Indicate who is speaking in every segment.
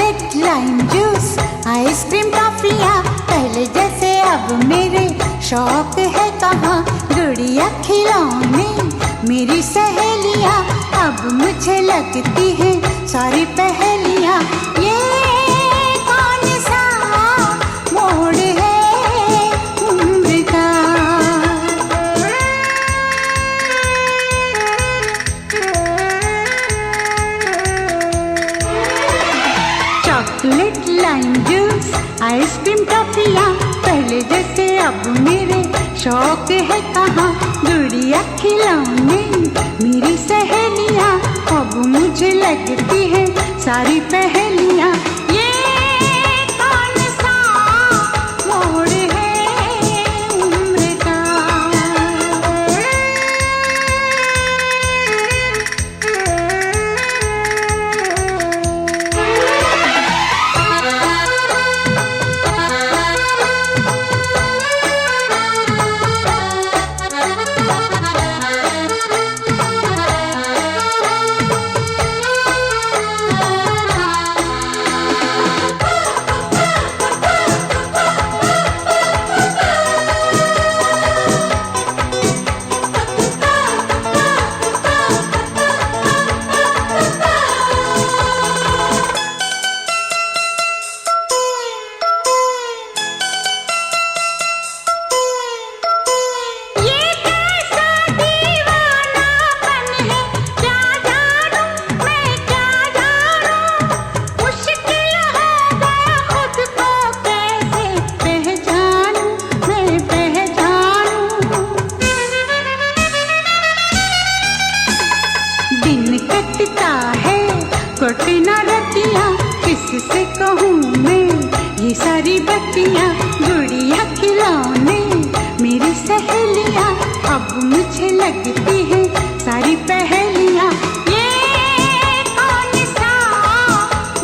Speaker 1: Chocolate lime juice ice cream टॉफियाँ पहले जैसे अब मेरे शौक है कहाँ। गुड़िया खिलौने मेरी सहेलियाँ अब मुझे लगती हैं सारी पहेलियाँ। ये कौन सा मोड़ है उम्र का। चॉकलेट लाइम जूस आइसक्रीम टॉफियाँ पहले जैसे अब मेरे शौक है कहाँ। गुड़िया खिलौने मेरी सहेलियाँ अब मुझे लगती है सारी पहेलियाँ। ये कौन सा मोड़ है उम्र का। कटे ना रतियाँ किससे कहूँ मैं ये सारी बत्तियाँ। गुड़िया खिलौने मेरी सहेलियाँ अब मुझे लगती है सारी पहेलियाँ। ये कौन सा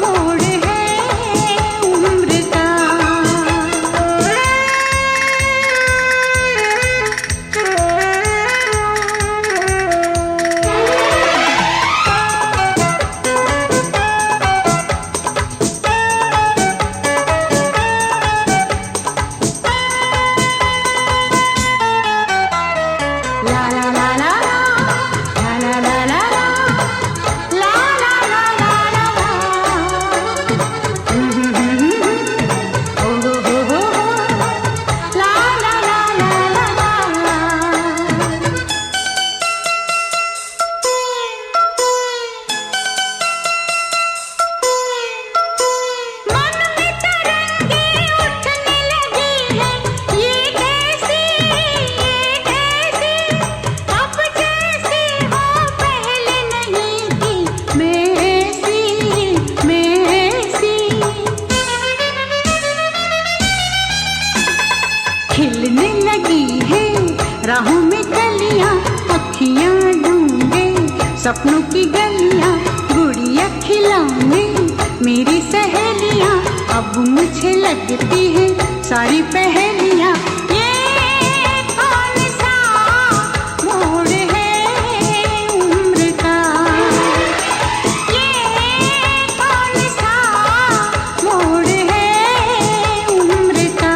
Speaker 1: मोड़ है उम्र का। खिलने लगी है राहों में कलियां अखियां ढूंढे सपनों की गलियां। गुड़िया खिलौने मेरी सहेलियां अब मुझे लगती है सारी पहेलियां। ये कौन सा मोड़ है उम्र का। ये कौन सा मोड़ है उम्र का।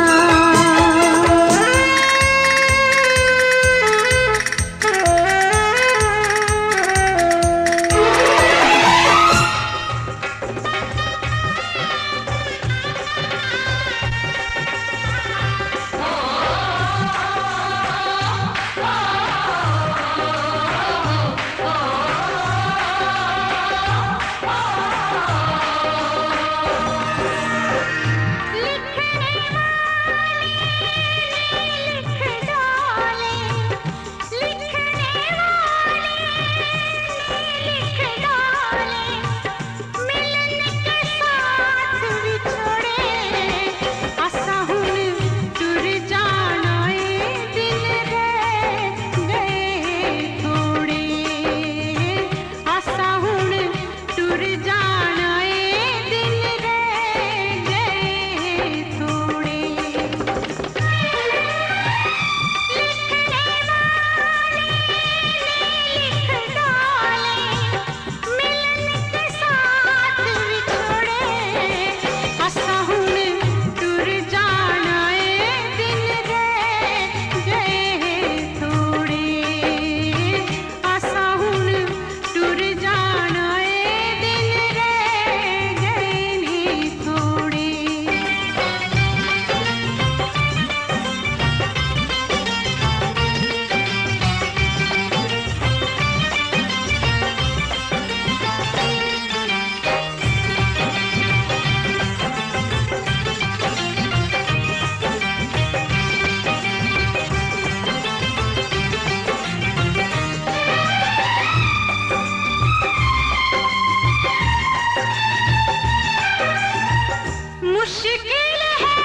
Speaker 1: मुश्किल है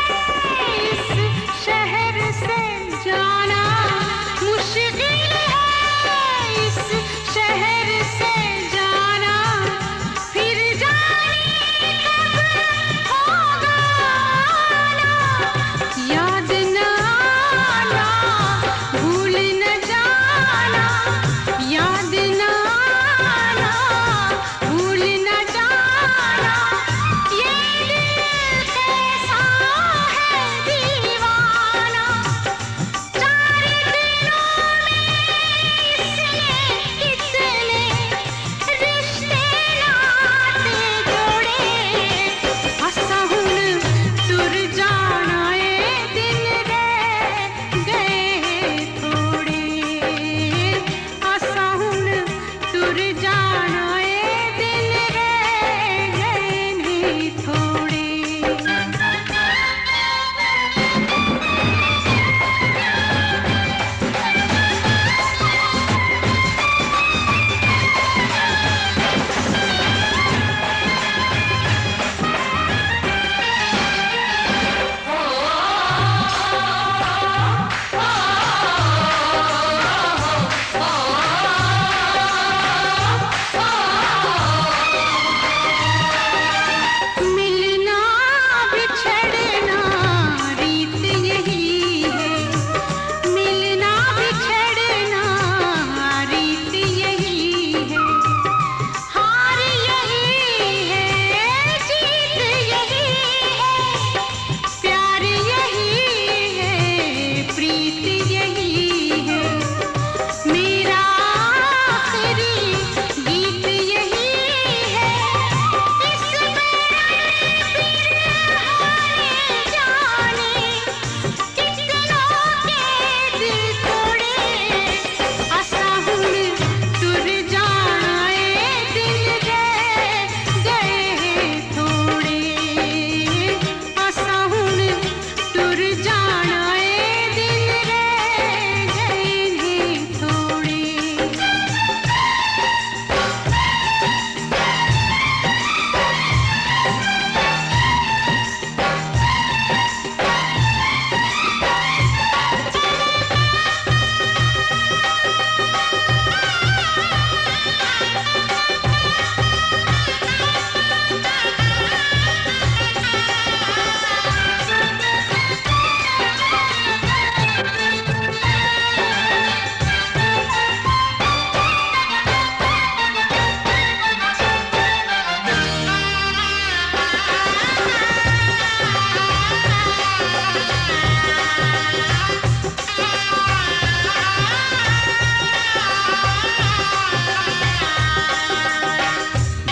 Speaker 1: इस शहर से जाना, मुश्किल है इस शहर से जाना, फिर जाने कब होगा आना। याद न आना, भूल न जाना, याद न आना, भूल न जाना। ये दिल कैसा है दीवाना, चार दिनों में इसने कितने रिश्ते नाते जोड़े। असा हुन तुर जाना ए दिन रह गए थोड़े, असा हुन तुर जाना ए दिन रह गए ने थोड़े। मिलना बिछड़ना रीत यही है, मिलना बिछड़ना रीत यही है, हार यही है, जीत यही है, प्यार यही है, प्रीत यही है, मेरा आखिरी गीत यही है। इसमें जाने कितनों के दिल तोड़े। असा हुन तुर जाना ए दिन रह गए थोड़े, असा हुन तुर जाना ए दिन रह गए ने थोड़े।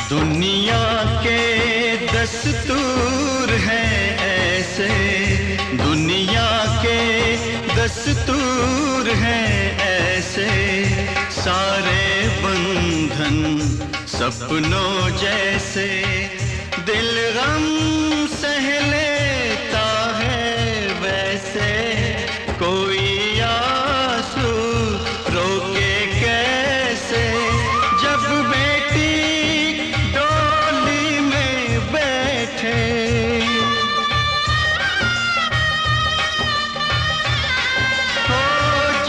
Speaker 2: दुनिया के दस्तूर हैं ऐसे, दुनिया के दस्तूर हैं ऐसे, सारे बंधन सपनों जैसे, दिल गम सह लेता है वैसे, कोई आंसू रोके कैसे, जब बेटी डोली में बैठे, हो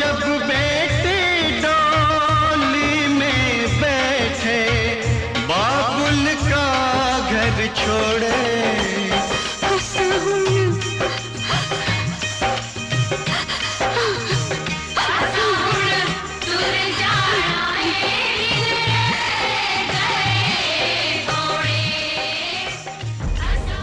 Speaker 2: जब बेटी डोली में बैठे, बाबुल का घर छोड़े।
Speaker 1: असा हुन तुर जाना ए दिन रह गए थोड़े, असा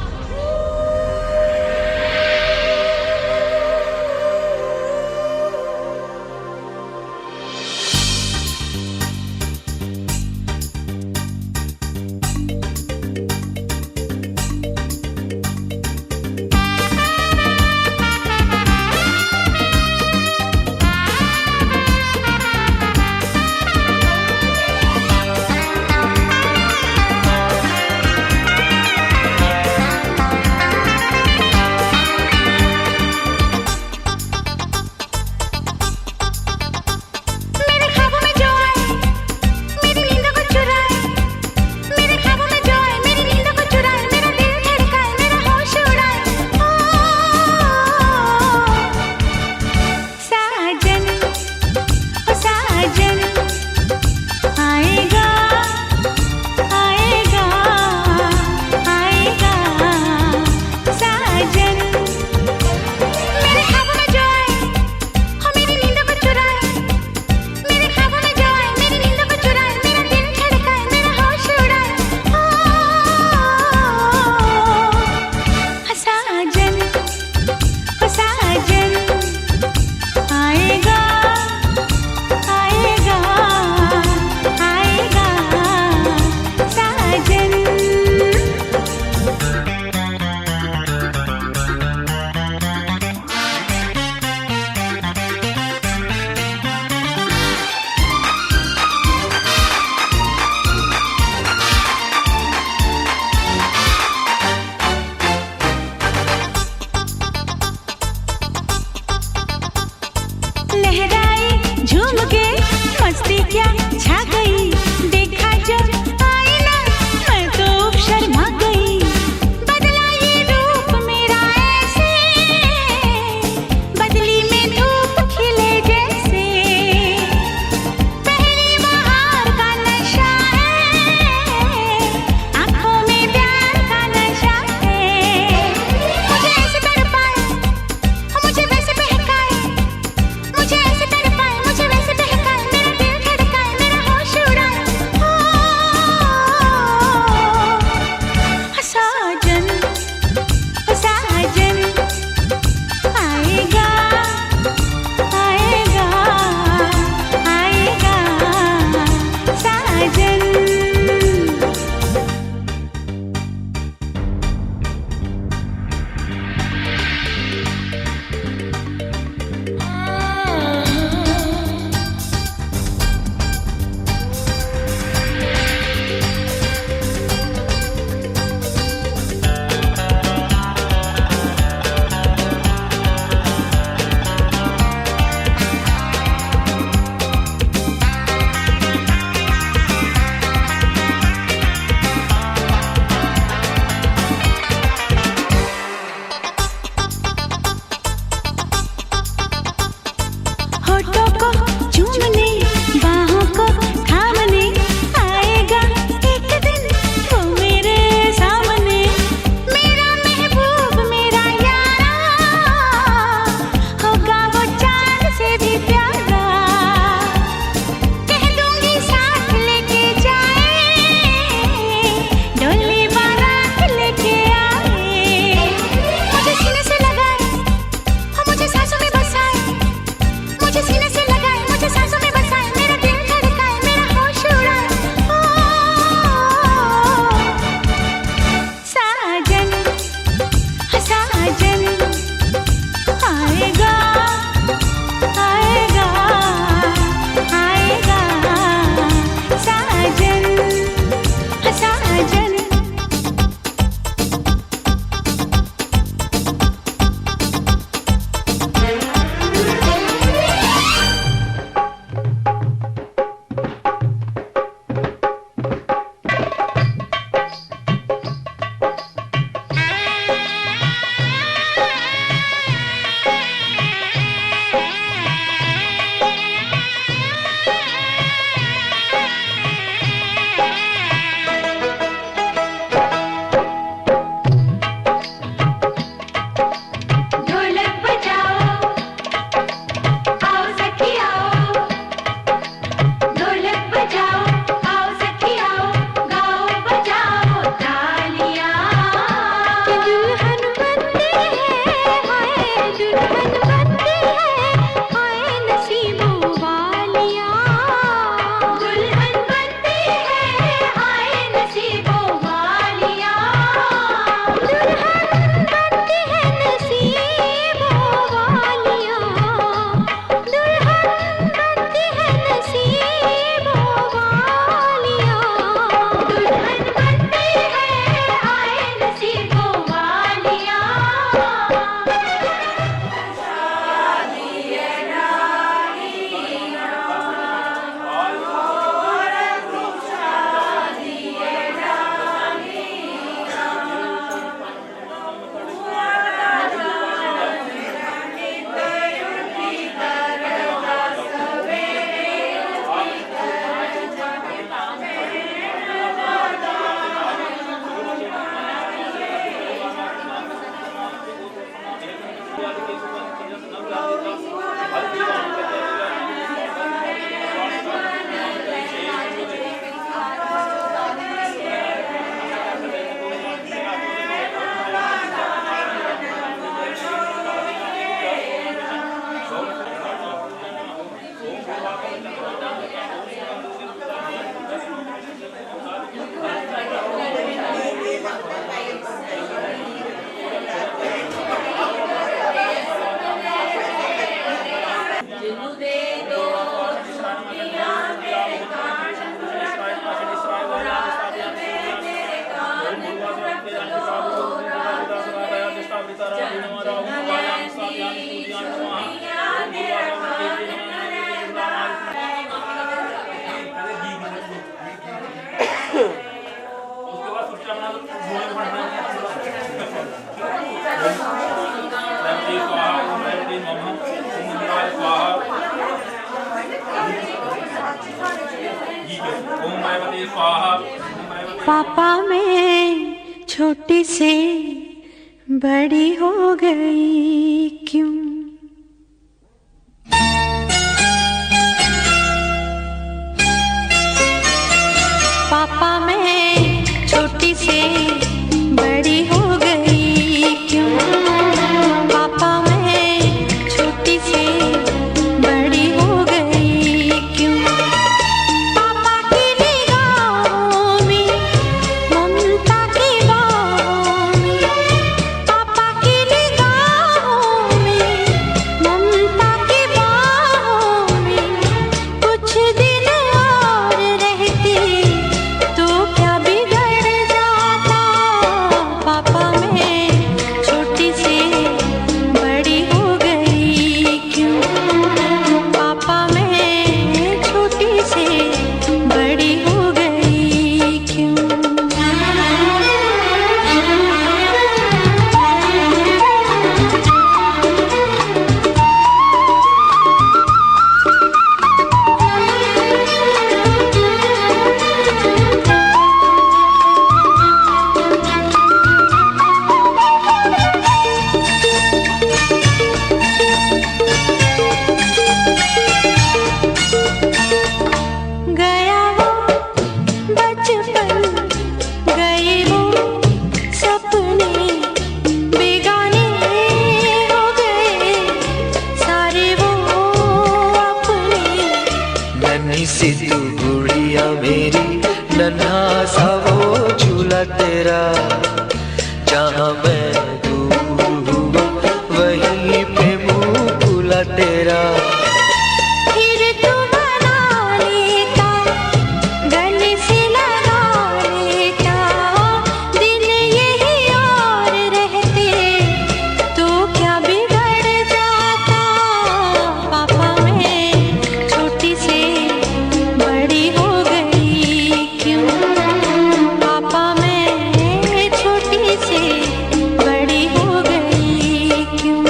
Speaker 1: पापा मैं छोटी से बड़ी हो गई क्यों? पापा मैं छोटी से बड़ी हो गई क्यों? पापा मैं छोटी से बड़ी हो गई क्यों? पापा की निगाहों में ममता की बाहों में, पापा की निगाहों में ममता की बाहों में कुछ दिन और रहती तो क्या बिगड़ जाता? पापा मैं छोटी से बड़ी हो गई क्यों? पापा मैं छोटी से बड़ी हो गई क्यों? गया वो बचपन, गए वो सपने, बेगाने हो गए सारे वो अपने।
Speaker 3: नन्ही सी तू गुड़िया मेरी, नन्हा सा वो झूला तेरा, जहाँ मैं दूर हुआ वहीं पे मुँह खुला तेरा।
Speaker 1: फिर तू मनाने का, गले से लगाने का, दिन यही और रहते तो क्या बिगड़ जाता? पापा मैं छोटी से बड़ी हो गई क्यों? पापा मैं छोटी से बड़ी हो गई क्यों?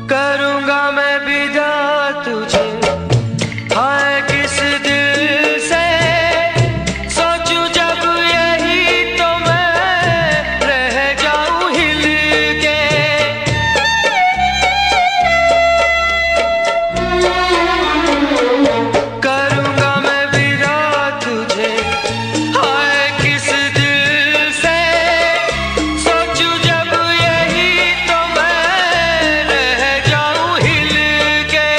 Speaker 3: करूँगा मैं विदा तुझे, हाय किस दिल से सोचूं जब यही तो मैं रह जाऊं हिल के। करूँगा मैं विदा तुझे, हाय किस दिल से सोचूं जब यही तो मैं रह जाऊं हिल के।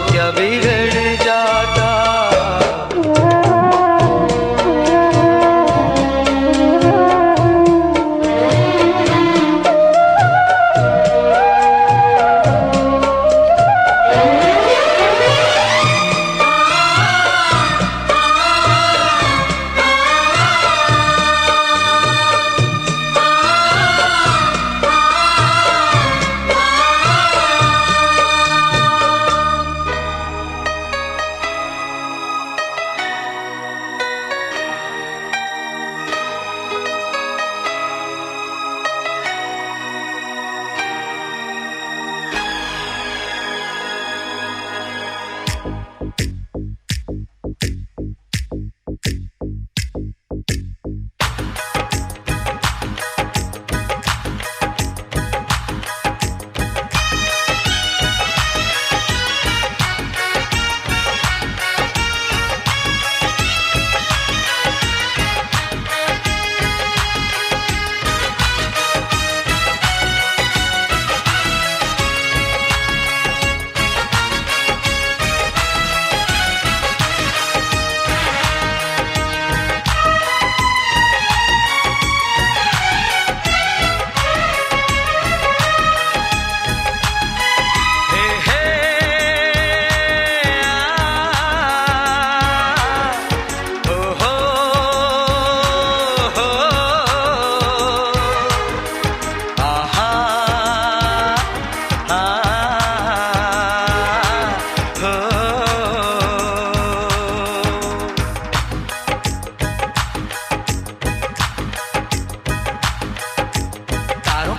Speaker 3: क्या बिगड़ जाता।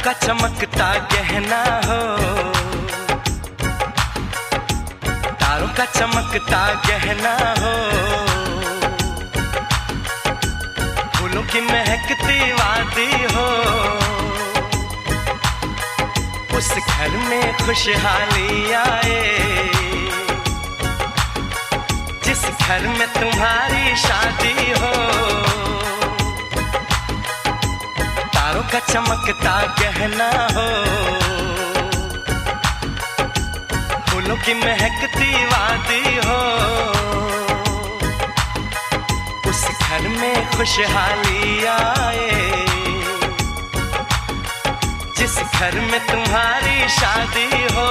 Speaker 4: का चमकता गहना हो, तारों का चमकता गहना हो, फूलों की महकती वादी हो, उस घर में खुशहाली आए जिस घर में तुम्हारी शादी हो। तारों का चमकता गहना हो, फूलों की महकती वादी हो, उस घर में खुशहाली आए जिस घर में तुम्हारी शादी हो।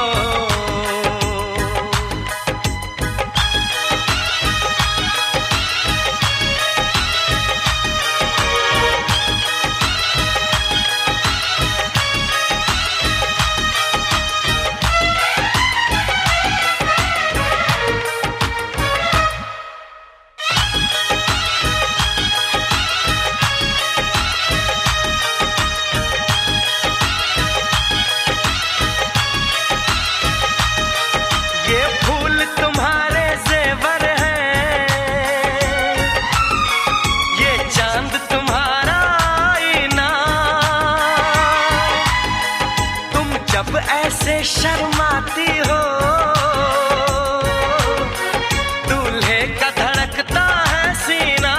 Speaker 4: ऐसे शर्माती हो, दूल्हे का धड़कता है सीना,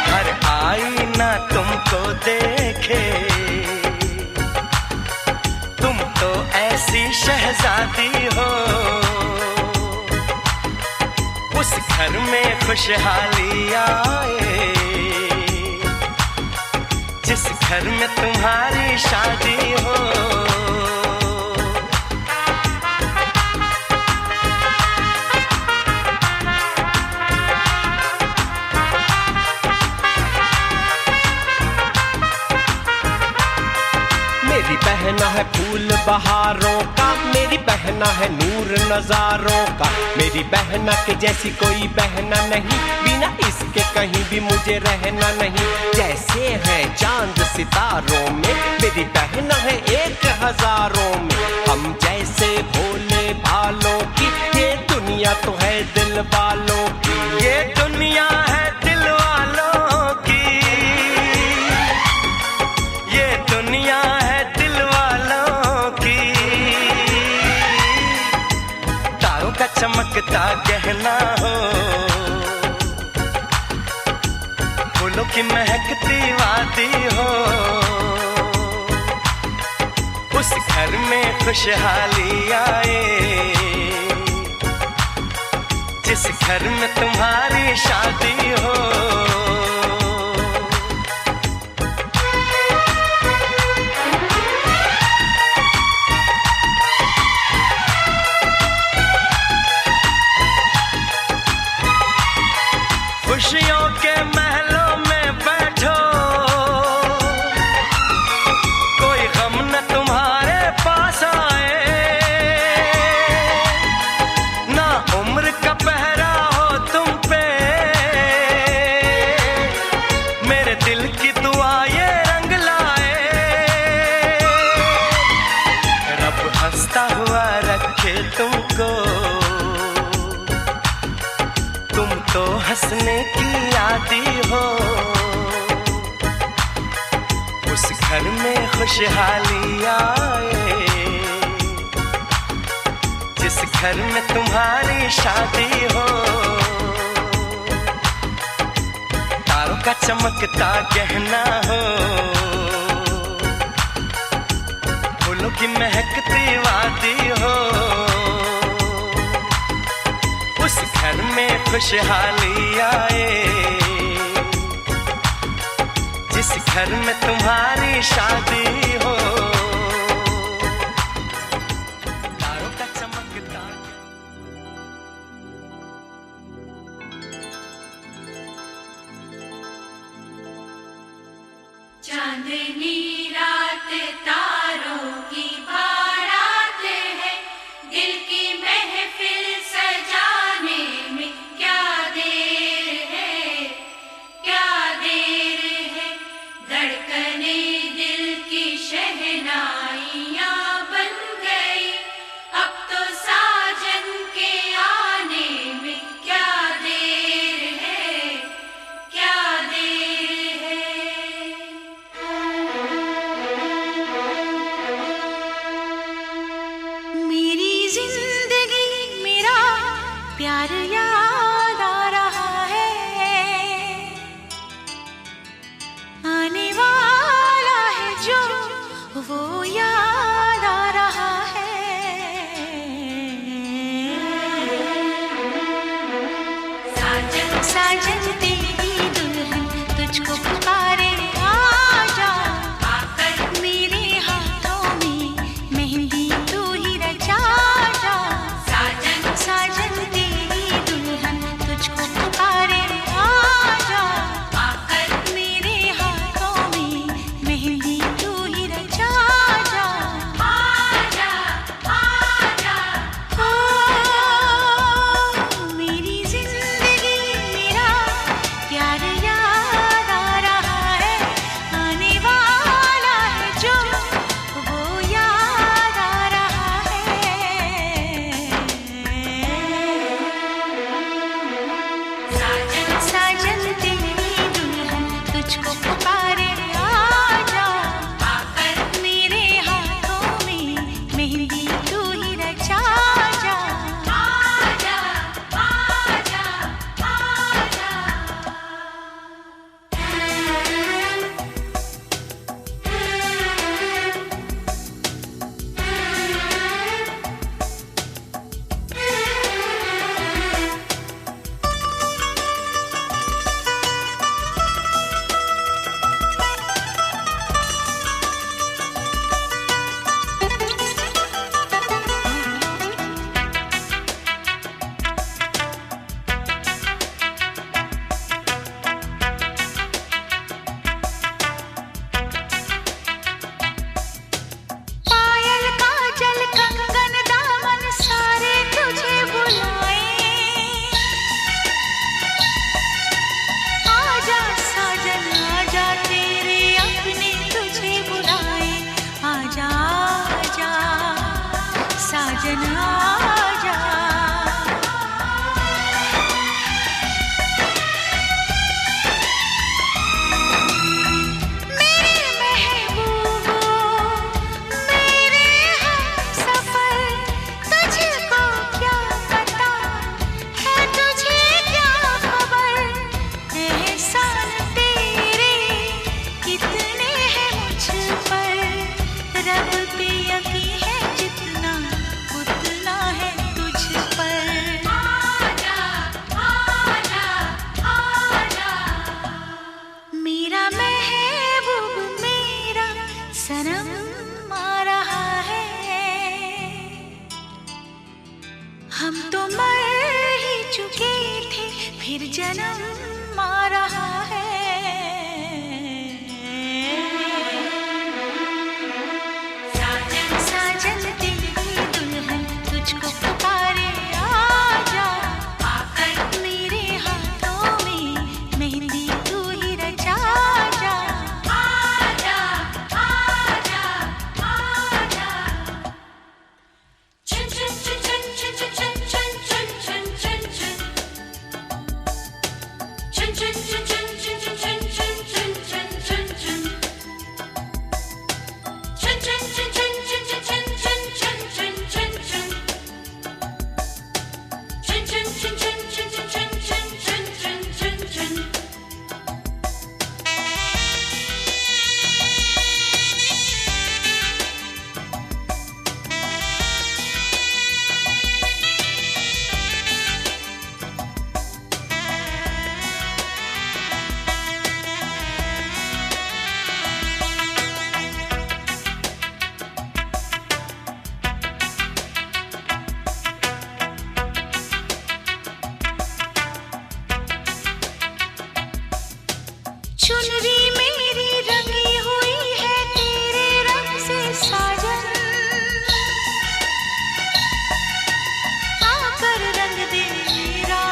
Speaker 4: हर आईना तुमको देखे, तुम तो ऐसी शहजादी हो, उस घर में खुशहाली आए जिस घर में तुम्हारी शादी हो।
Speaker 5: मेरी बहना है फूल बहारों का, मेरी बहना है नूर नजारों का, मेरी बहना के जैसी कोई बहना नहीं, बिना इसके कहीं भी मुझे रहना नहीं। जैसे है चांद सितारों में, मेरी बहना है 1000 में, हम जैसे भोले भालों की, ये दुनिया तो है दिल वालों की,
Speaker 4: ये दुनिया है दिल वालों की, ये दुनिया है दिल वालों की। तारों का चमकता गहना हो, फूलों की महकती वादी हो, उस घर में खुशहाली आए, जिस घर में तुम्हारी शादी हो। खुशियों के महलों में बैठो, कोई गम न तुम्हारे पास आए, ना उम्र का पहरा हो तुम पे, मेरे दिल की दुआ ये रंग लाए। रब हंसता हुआ रखे तुमको, तुम तो हंसने की आदी हो। उस घर में खुशहाली आए, जिस घर में तुम्हारी शादी हो। तारों का चमकता गहना हो, फूलों की महकती वादी हो। उस घर में खुशहाली आए, जिस घर में तुम्हारी शादी हो। तारों का चमकता
Speaker 1: चांदनी रात तारों की बारात है, दिल की महफिल सजाने में क्या देर है, क्या देर है। धड़कने दिल की शहनाइयाँ बन गई, अब तो साजन के आने में क्या देर है, क्या देर है। मेरी जिंदगी मेरा प्यार याद आ रहा है, आने वाला है जो वो याद आ रहा है। साजन साजन तेरी दुल्हन तुझको पुकारे, आजा आकर मेरे हाथों में मेहंदी तू ही रचा जा। साजन साजन तेरी दुल्हन तुझको पुकारे, आजा आकर मेरे हाथों में मेहंदी तू ही रचा जा। आजा आजा ओ मेरी जिंदगी मेरा हम तो मर ही चुके थे, फिर जन्म आ रहा है। साजन साजन तेरी दुल्हन तुझको पुकारे, आजा आकर मेरे हाथों में मेहंदी तू ही रचा जा। आजा आजा आजा। चुन चुन चुन चुन चुन चुन चुन चुन चुन चुन चुन चुन चुन चुन चुन चुनरी मेरी रंगी हुई है तेरे रंग से साजन, आकर रंग दे मेरा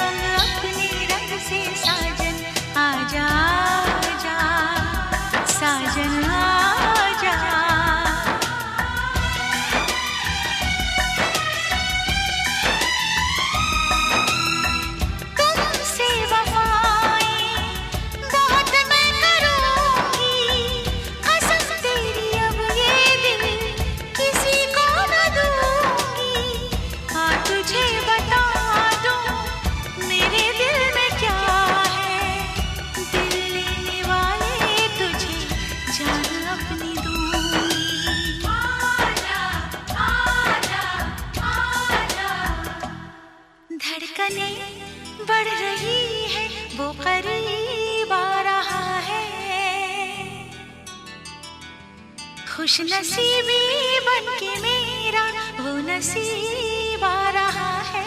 Speaker 1: अंग अपने रंग से साजन। आजा आजा साजन आजा। तुमसे वफाएं बहुत मैं करूंगी, कसम तेरी अब ये दिल किसी को न दूंगी। हाँ तुझे बता दूं मेरे दिल में क्या है, दिल लेने वाले तुझे जान अपनी दूंगी। आजा आजा आजा। धड़कने बढ़ रही है, वो करीब आ रहा है। खुश नसीबी बन के मेरा वो नसीब आ रहा है।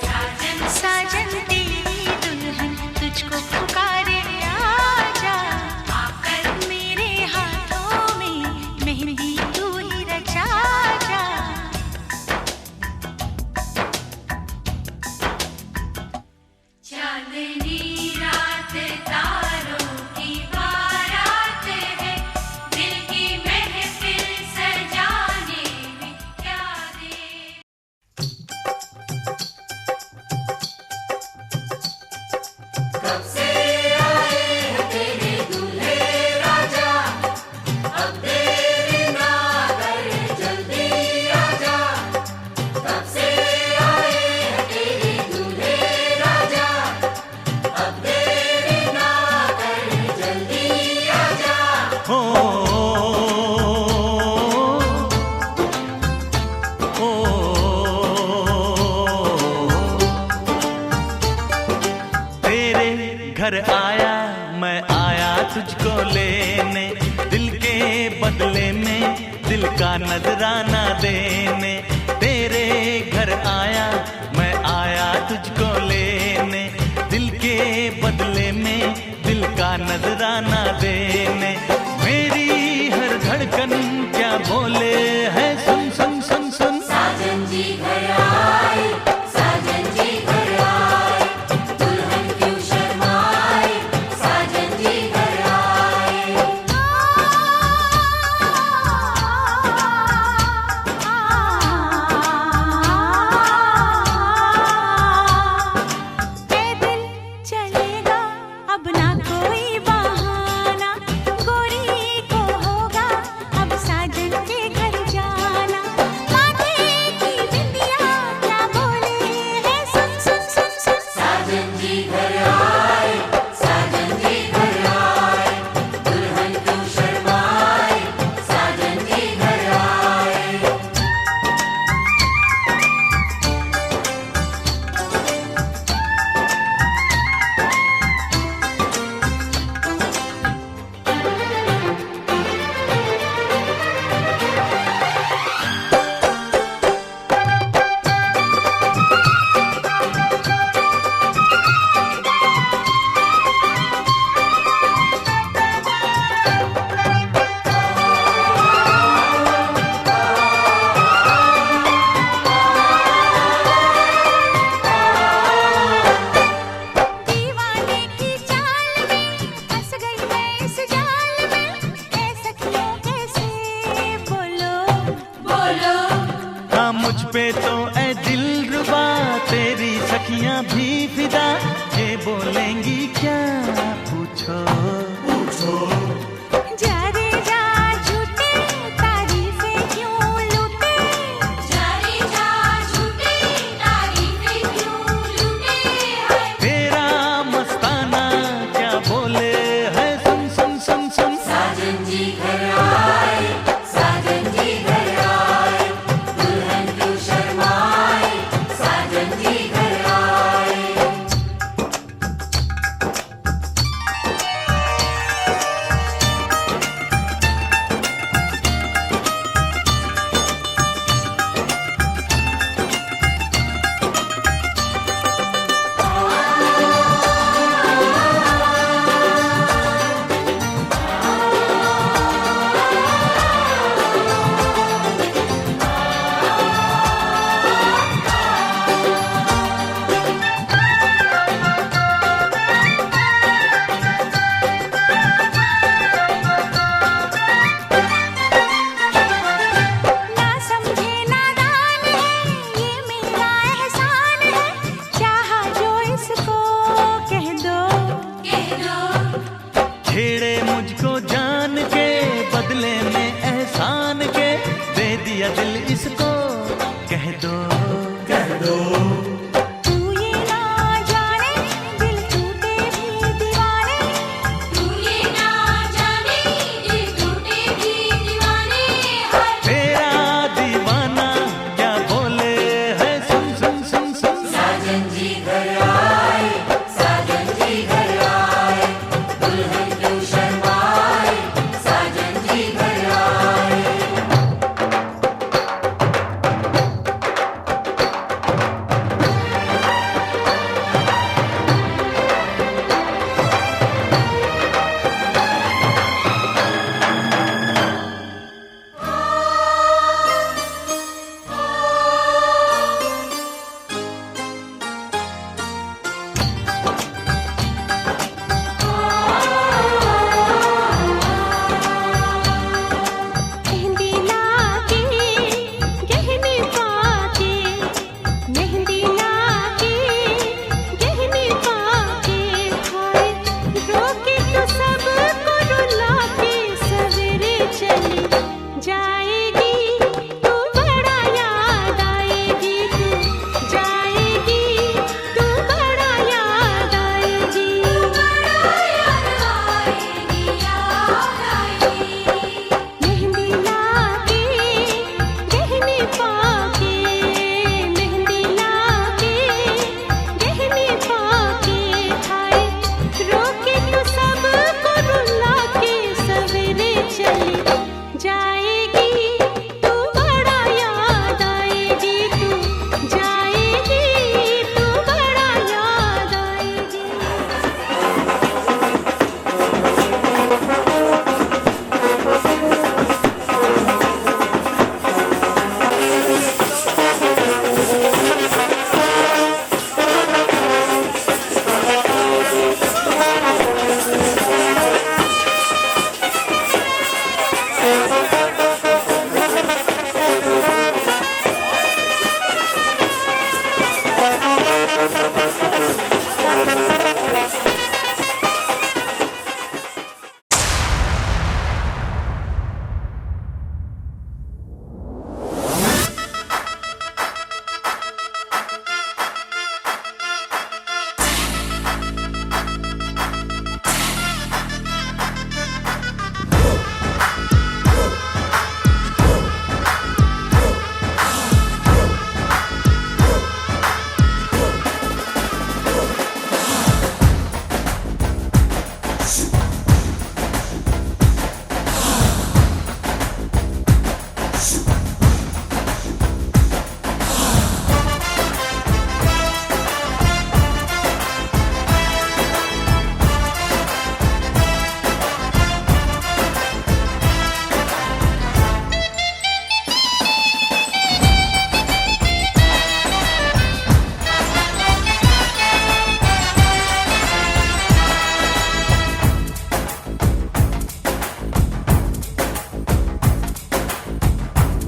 Speaker 1: साजन साजन तेरी दुल्हन तुझको पुकारे, आजा आकर मेरे हाथों में मेहंदी तू ही रचा जा। चांदनी रात तारों की बारात है, दिल की महफिल सजाने में क्या देर। कब से आए हैं तेरे दूल्हे राजा, अब देरी ना कर जल्दी आजा। कब से आए हैं तेरे दूल्हे राजा, अब देरी ना कर जल्दी आजा।
Speaker 3: हो ओ तेरे घर आया मैं आया तुझको लेने, दिल के बदले में दिल का नजराना देने। तेरे घर आया मैं आया तुझको लेने, दिल के बदले में दिल का नजराना देने। मेरी हर धड़कन क्या बोले है, सुन सुन सुन सुन।
Speaker 1: साजन जी घर आए, साजन जी घर आए, दुल्हन क्यों शर्माए, साजन जी घर आए।
Speaker 3: मुझ पे तो ऐ दिलरुबा तेरी सखियां भी फिदा, ये बोलेंगी क्या पूछो पूछो।
Speaker 1: जा रे जा झूठे तारीफें क्यों लूटे, जा रे जा झूठे तारीफें क्यों लूटे है।
Speaker 3: तेरा मस्ताना क्या बोले है, सुन सुन सुन सुन।
Speaker 1: साजन जी घर आए, साजन जी घर आए, दुल्हन क्यों शर्माए, साजन जी घर आए। ना समझे नादान है, ये मेरा एहसान है, चाहा जो इसको कह दो कह दो।
Speaker 3: छेड़े मुझको जान के बदले में एहसान के, दे दिया दिल इसको कह दो कह दो।
Speaker 1: तू ये ना जाने दिल टूटे भी दीवाने, तू ये ना जाने दिल टूटे भी दीवाने है।
Speaker 3: तेरा दीवाना क्या बोले है, सुन सुन सुन सुन।
Speaker 1: साजन जी घर आए, साजन जी घर आए, दुल्हन क्यों शर्माए, साजन जी घर आए।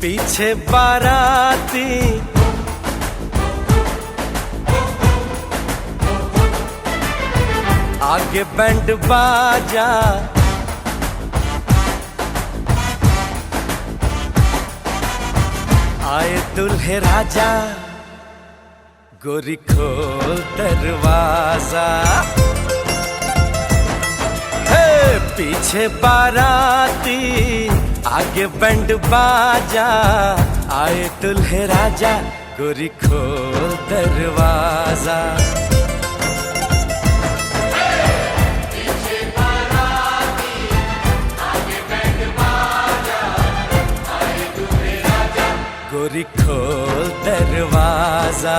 Speaker 5: पीछे बाराती आगे बैंड बाजा, आए दुल्हे राजा, गोरी खोल दरवाजा। हे पीछे बाराती आगे बैंड बाजा, आए दुल्हे राजा, गोरी खोल दरवाजा। गोरी खोल दरवाजा।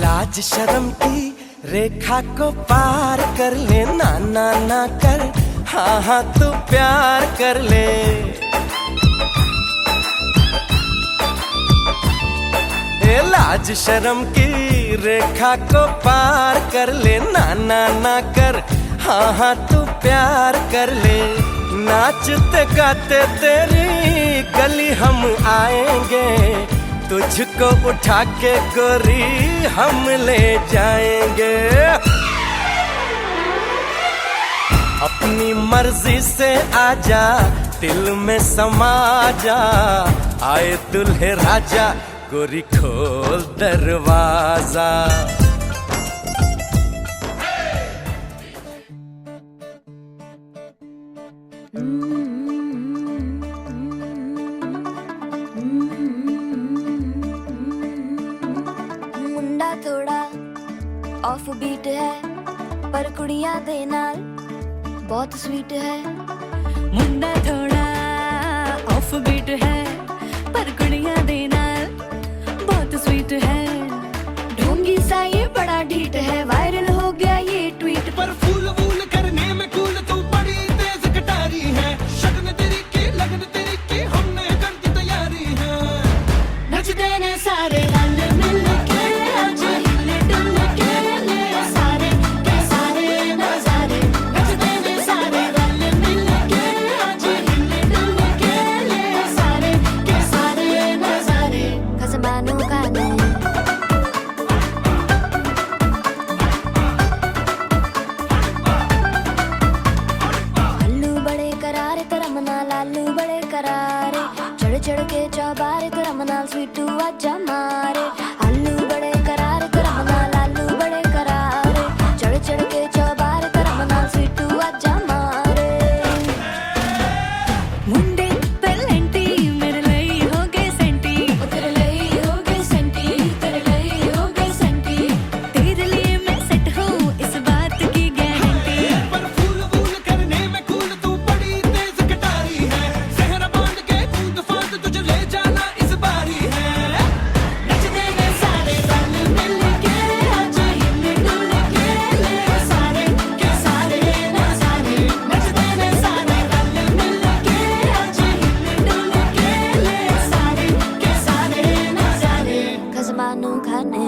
Speaker 5: लाज शर्म की रेखा को पार कर ले, ना ना ना कर, हाँ हाँ तू प्यार कर ले। ए लाज शर्म की रेखा को पार कर ले, ना ना ना कर, हाँ हाँ तू प्यार कर ले। नाचते गाते तेरी गली हम आएंगे, तुझको उठा के गोरी हम ले जाएंगे। अपनी मर्जी से आजा, दिल में समा जा, आए दुल्हे राजा, गोरी खोल दरवाजा।
Speaker 1: मुंडा थोड़ा ऑफ बीट है, पर कुड़ियां दे नाल बहुत स्वीट है।
Speaker 6: मुंडा थोड़ा ऑफ बीट है, पर कुड़ियां दे नाल बहुत स्वीट है।
Speaker 1: ढोंगी सा ये बड़ा ढीठ है, वायरल हो गया ये ट्वीट।
Speaker 7: पर फूल वूल करने में कूल तू बड़ी तेज कटारी है। शगन तेरी की लगन तेरी की हमने कर दी तैयारी है।
Speaker 1: नचते ने सारे रंग मिल के, आज हिले डुल के ले सारे के सारे नजारे। नचते ने सारे रंग मिल के, आज हिले डुल के ले सारे के सारे नजारे। खसमानों का ने अल्लू बड़े करारे तरम नाल, आलू बड़े करारे, चढ़ चढ़ के चौबारे तरम नाल, स्वीटू आजा मारे। आलू बड़े करारे तरम नाल, आलू बड़े करारे, चढ़ चढ़ के चौबारे तरम नाल, स्वीटू आजा मारे।
Speaker 6: मुंडे पेलेंटी मेरे ਲਈ ਹੋ ਗਏ ਸੈਂਟੀ,
Speaker 1: ओ तेरे लिए हो गए सेंटी, तेरे लिए हो गए सेंटी।
Speaker 6: तेरे लिए मैं सेट हूँ इस बात की गारंटी।
Speaker 7: पर फूल वूल करने में कूल तू बड़ी तेज कटारी है। सहरा बांध के कूद फांद तुझे ले जाना इस बारी है।
Speaker 1: नचते ने सारे रंग मिल के, आज हिले डुल के ले सारे के सारे नजारे। नचते ने सारे रंग मिल के, आज हिले डुल के ले सारे के सारे नजारे। खसमानों खाने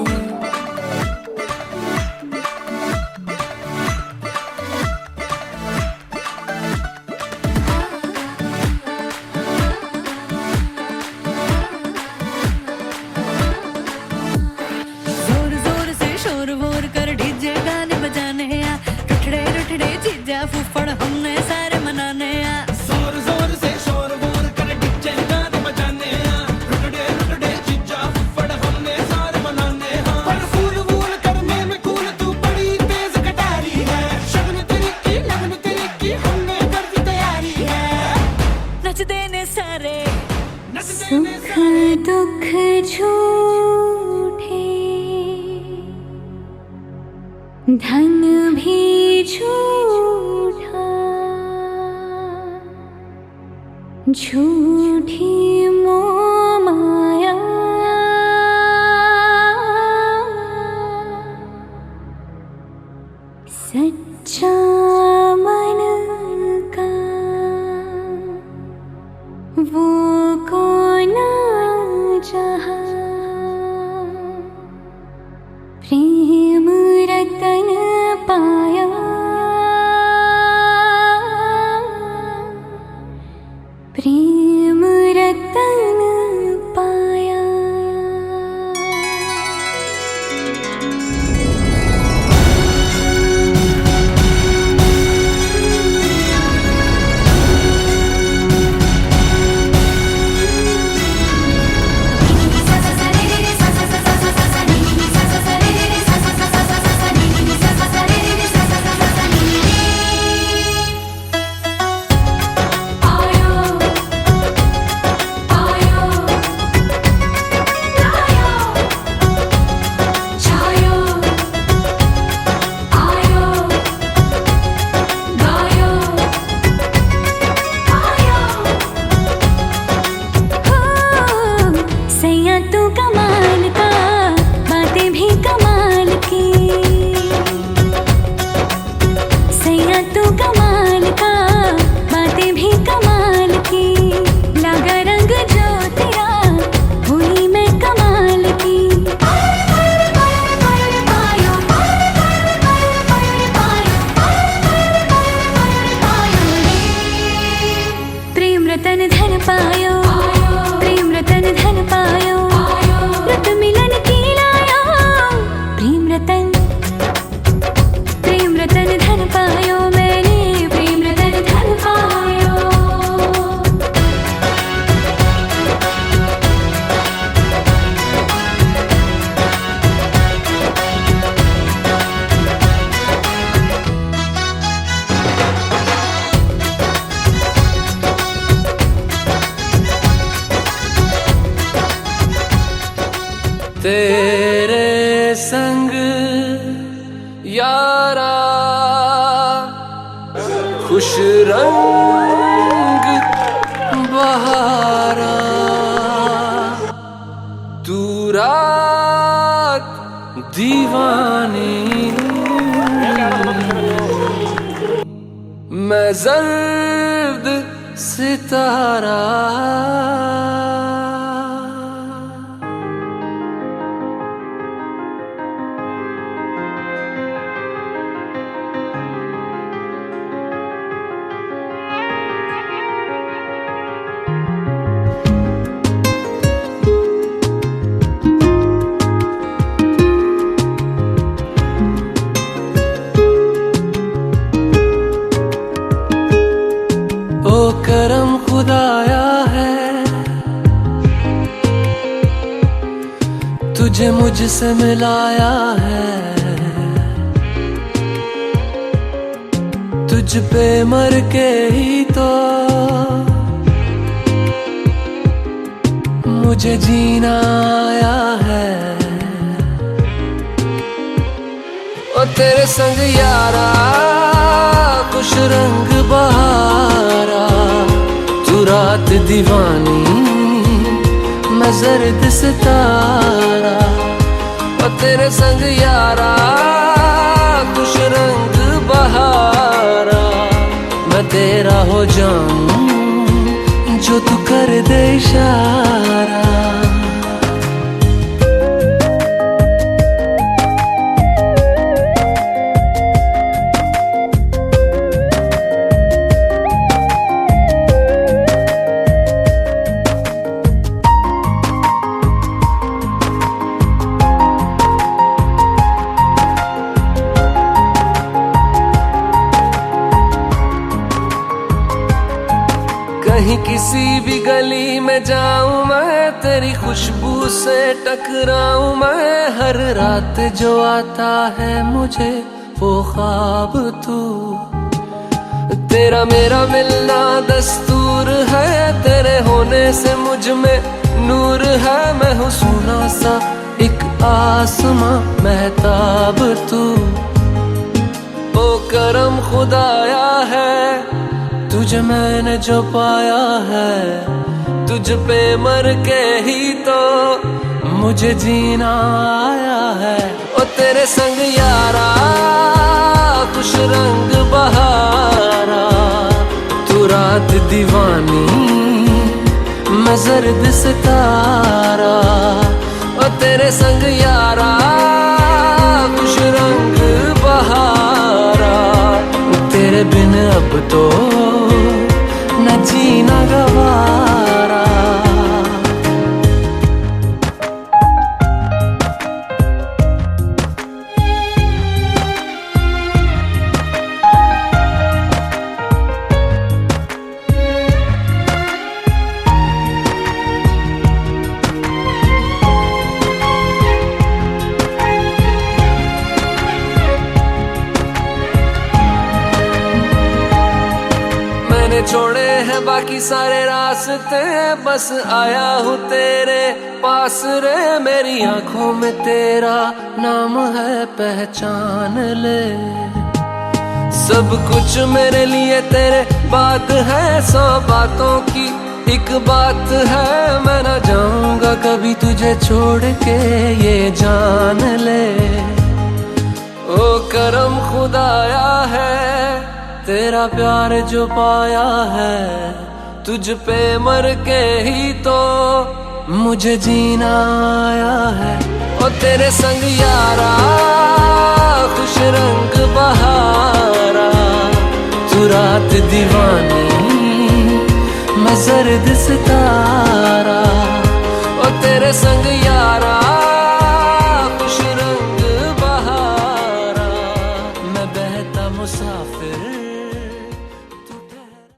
Speaker 6: जोर जोर से शोर वोर कर डीजे गाने बजाने आ, रुठड़े रुठड़े चीजा फूफड़ हमने सारे मनाने आ।
Speaker 7: जोर जोर से शोर वोर कर डीजे गाने बजाने हैं। रुकड़े रुकड़े चिज्जा फुफड़ हमने सारे मनाने हैं। पर फूल वूल करने में कूल तू बड़ी तेज कटारी है। शगन तेरी की लगन तेरी की हमने कर दी तैयारी है।
Speaker 6: नचदे ने सारे सुख दुख झूठे, धन भी झूठा, झूठी मोह माया, सच्चा मन का वो कौन जहाँ, प्रेम रतन पाया, प्रेम रतन पाया। सैया तू कमाल का, बातें भी कमाल की, सैया तू कमाल का, बातें भी कमाल की, लगा रंग जो तेरा हुई मैं कमाल की। प्रेम रतन धन पायो, प्रेम रतन धन पायो, रत मिलन की लाया, प्रेम रतन धन पायो, मैंने प्रेम रतन धन पायो।
Speaker 8: तेरे संग यारा खुश रंग बहारा, तू रात दीवानी, मैं जर्द सितारा। ओ करम खुदाया है, तुझे मुझसे मिलाया है, तुझ पे मर के ही तो मुझे जीना आया है। ओ तेरे संग यारा खुश रंग बहारा, तू रात दीवानी, मैं जर्द सितारा। ओ तेरे संग यारा खुश रंग बहारा, मैं तेरा हो जाऊं जो तू कर दे इशारा। कहीं किसी भी गली में जाऊं मैं, तेरी खुशबू से टकराऊं मैं, हर रात जो आता है मुझे वो ख्वाब तू तेरा मेरा मिलना दस्तूर है, तेरे होने से मुझ में नूर है। मैं हूँ सोना सा एक आसमां महताब तू, ओ करम खुदाया है तुझे मैंने जो पाया है। तुझ पे मर के ही तो मुझे जीना आया है। ओ तेरे संग यारा कुछ रंग बहारा, तू रात दीवानी मैं जर्द सितारा। ओ तेरे संग यारा कुछ रंग बहारा, तेरे बिन अब तो न जीना गवारा। छोड़े हैं बाकी सारे रास्ते, बस आया हूँ तेरे पास रे। मेरी आंखों में तेरा नाम है पहचान ले, सब कुछ मेरे लिए तेरे बात है। 100 बातों की एक बात है, मैं ना जाऊंगा कभी तुझे छोड़ के ये जान ले। ओ करम खुदाया है तेरा प्यार जो पाया है, तुझ पे मर के ही तो मुझे जीना आया है। ओ तेरे संग यारा खुश रंग बहारा, तू रात दीवानी मैं जर्द सितारा। ओ तेरे संग